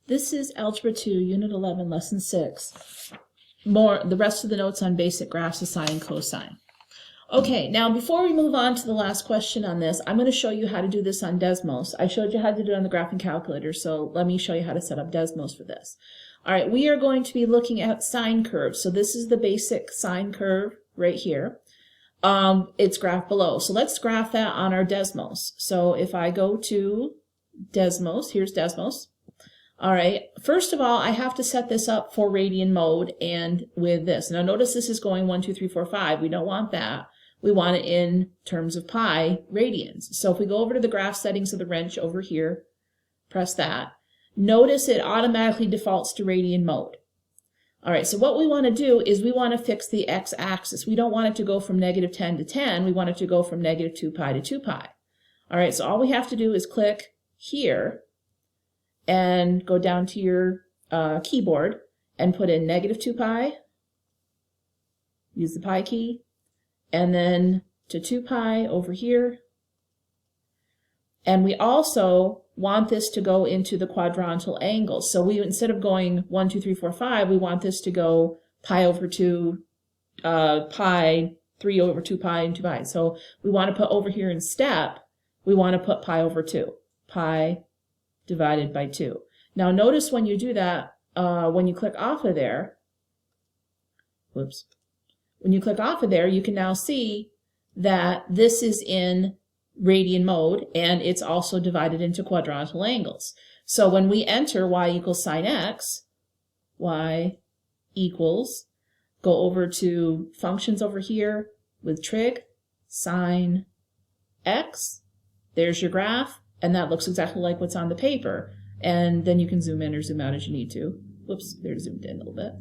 This is Algebra 2, Unit 11, Lesson 6. The rest of the notes on basic graphs of sine and cosine. Okay, now before we move on to the last question on this, I'm going to show you how to do this on Desmos. I showed you how to do it on the graphing calculator, so let me show you how to set up Desmos for this. All right, we are going to be looking at sine curves. So this is the basic sine curve right here. It's graphed below. So let's graph that on our Desmos. So if I go to Desmos, here's Desmos. All right, first of all, I have to set this up for Radian mode and with this. Now notice this is going 1, 2, 3, 4, 5. We don't want that. We want it in terms of pi radians. So if we go over to the graph settings of the wrench over here, press that. Notice it automatically defaults to Radian mode. All right, so what we want to do is we want to fix the x-axis. We don't want it to go from -10 to 10. We want it to go from -2 pi to 2 pi. All right, so all we have to do is click here and go down to your keyboard and put in -2 pi, use the pi key, and then to 2 pi over here. And we also want this to go into the quadrantal angles. So we, instead of going 1, 2, 3, 4, 5, we want this to go pi over 2, pi, 3 over 2 pi, and 2 pi. So we want to put over here in step, we want to put pi over 2, pi divided by 2. Now notice when you do that, when you click off of there, whoops, when you click off of there, you can now see that this is in Radian mode and it's also divided into quadrantal angles. So when we enter y equals sine x, y equals, go over to functions over here with trig, sine x, there's your graph. And that looks exactly like what's on the paper. And then you can zoom in or zoom out as you need to. Whoops, they're zoomed in a little bit.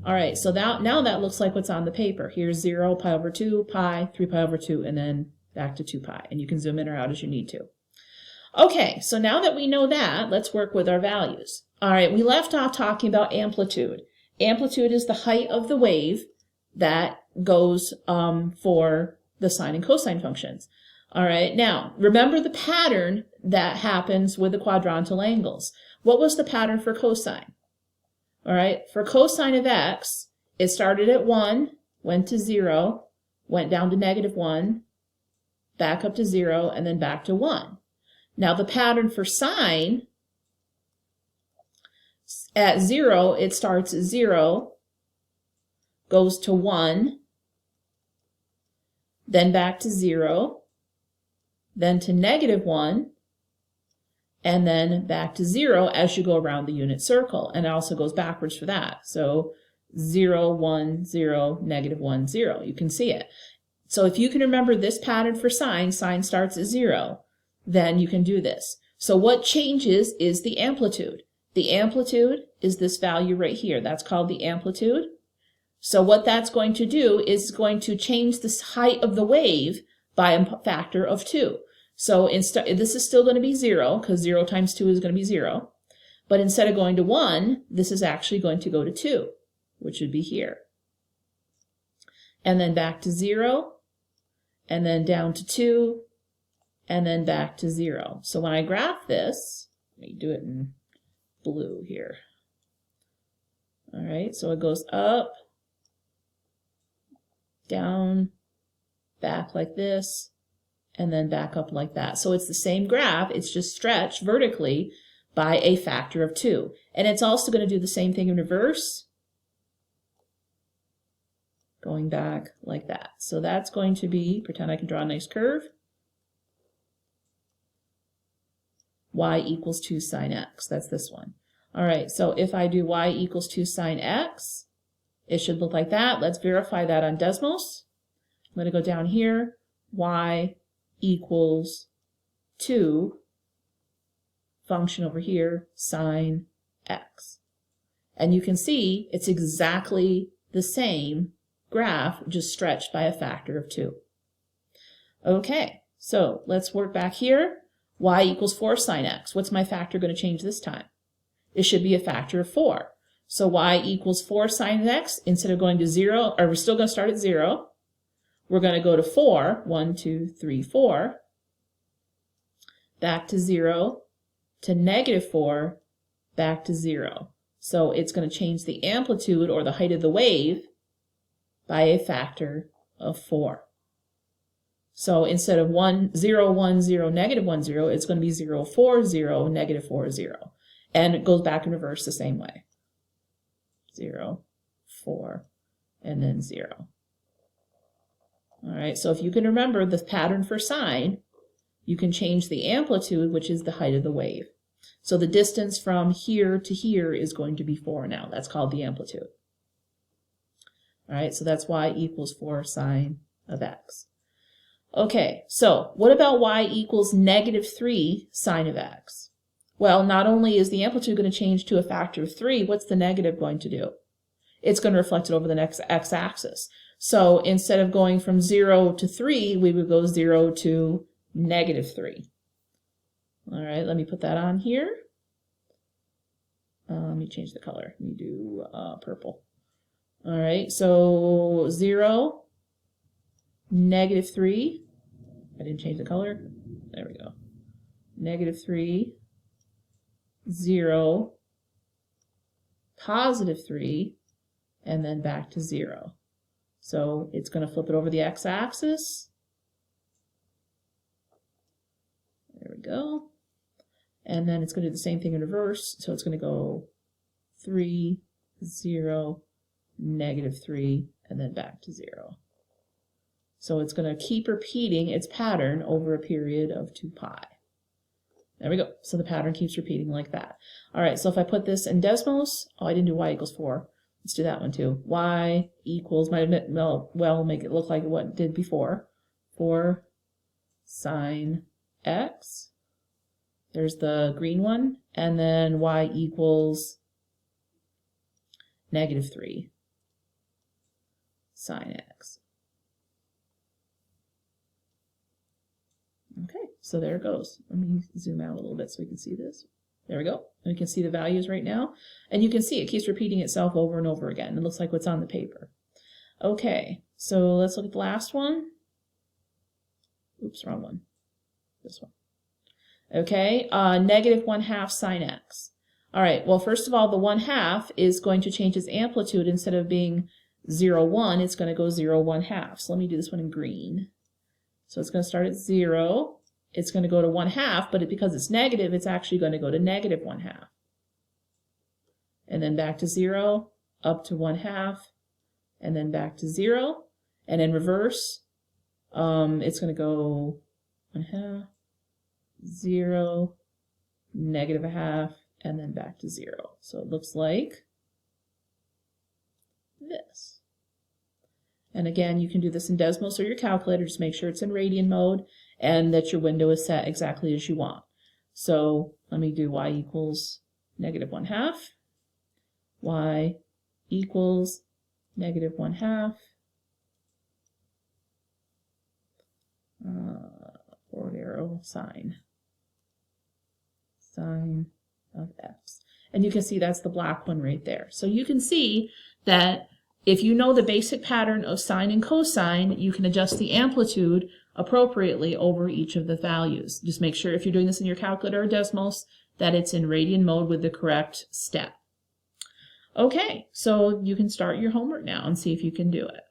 All right, so now that looks like what's on the paper. Here's 0, pi over 2, pi, 3 pi over 2, and then back to 2 pi. And you can zoom in or out as you need to. Okay, so now that we know that, let's work with our values. All right, we left off talking about amplitude. Amplitude is the height of the wave that goes for the sine and cosine functions. All right, now remember the pattern that happens with the quadrantal angles. What was the pattern for cosine? All right, for cosine of x, it started at 1, went to 0, went down to -1, back up to 0, and then back to 1. Now the pattern for sine, at 0, it starts at 0, goes to 1, then back to 0, then to -1, and then back to 0 as you go around the unit circle. And it also goes backwards for that. So 0, 1, 0, -1, 0. You can see it. So if you can remember this pattern for sine, sine starts at 0, then you can do this. So what changes is the amplitude. The amplitude is this value right here. That's called the amplitude. So what that's going to do is going to change the height of the wave by a factor of 2. So this is still going to be 0, because 0 times 2 is going to be 0. But instead of going to 1, this is actually going to go to 2, which would be here. And then back to 0, and then down to 2, and then back to 0. So when I graph this, let me do it in blue here. All right, so it goes up, down, back like this, and then back up like that. So it's the same graph, it's just stretched vertically by a factor of 2. And it's also going to do the same thing in reverse, going back like that. So that's going to be, pretend I can draw a nice curve, y equals 2 sine x. That's this one. All right, so if I do y equals 2 sine x, it should look like that. Let's verify that on Desmos. I'm going to go down here, y equals 2, function over here, sine x. And you can see it's exactly the same graph, just stretched by a factor of 2. Okay, so let's work back here. Y equals 4 sine x. What's my factor going to change this time? It should be a factor of 4. So y equals 4 sine x, instead of going to 0, or we're still going to start at 0, we're going to go to 4, 1, 2, 3, 4, back to 0, to -4, back to 0. So it's going to change the amplitude or the height of the wave by a factor of 4. So instead of 1, 0, 1, 0, negative 1, 0, it's going to be 0, 4, 0, negative 4, 0. And it goes back in reverse the same way. 0, 4, and then 0. All right, so if you can remember the pattern for sine, you can change the amplitude, which is the height of the wave. So the distance from here to here is going to be 4 now. That's called the amplitude. All right, so that's y equals 4 sine of x. Okay, so what about y equals negative 3 sine of x? Well, not only is the amplitude going to change to a factor of 3, what's the negative going to do? It's going to reflect it over the next x-axis. So instead of going from 0 to 3, we would go 0 to negative 3. All right, let me put that on here. Let me change the color. Let me do purple. All right, so 0, negative 3. I didn't change the color. There we go. Negative 3, 0, positive 3, and then back to 0. So it's going to flip it over the x-axis. There we go. And then it's going to do the same thing in reverse. So it's going to go 3, 0, negative 3, and then back to 0. So it's going to keep repeating its pattern over a period of 2 pi. There we go. So the pattern keeps repeating like that. All right, so if I put this in Desmos, oh, I didn't do y equals 4. Let's do that one too. Y equals, well, make it look like what it did before. 4 sine x. There's the green one. And then y equals negative 3 sine x. Okay, so there it goes. Let me zoom out a little bit so we can see this. There we go. And we can see the values right now. And you can see it keeps repeating itself over and over again. It looks like what's on the paper. Okay, so let's look at the last one. Oops, wrong one. This one. Okay, negative 1/2 sine x. All right, well, first of all, the 1/2 is going to change its amplitude. Instead of being 0, 1, it's going to go 0, 1/2. So let me do this one in green. So it's going to start at 0. It's going to go to 1/2, but because it's negative, it's actually going to go to negative 1/2. And then back to 0, up to 1/2, and then back to 0. And in reverse, it's going to go 1/2, 0, negative 1/2, and then back to 0. So it looks like this. And again, you can do this in Desmos or your calculator. Just make sure it's in Radian mode and that your window is set exactly as you want. So let me do y equals negative 1/2. Y equals negative 1/2. Forward arrow sine of x. And you can see that's the black one right there. So you can see that if you know the basic pattern of sine and cosine, you can adjust the amplitude appropriately over each of the values. Just make sure if you're doing this in your calculator or Desmos that it's in Radian mode with the correct step. Okay, so you can start your homework now and see if you can do it.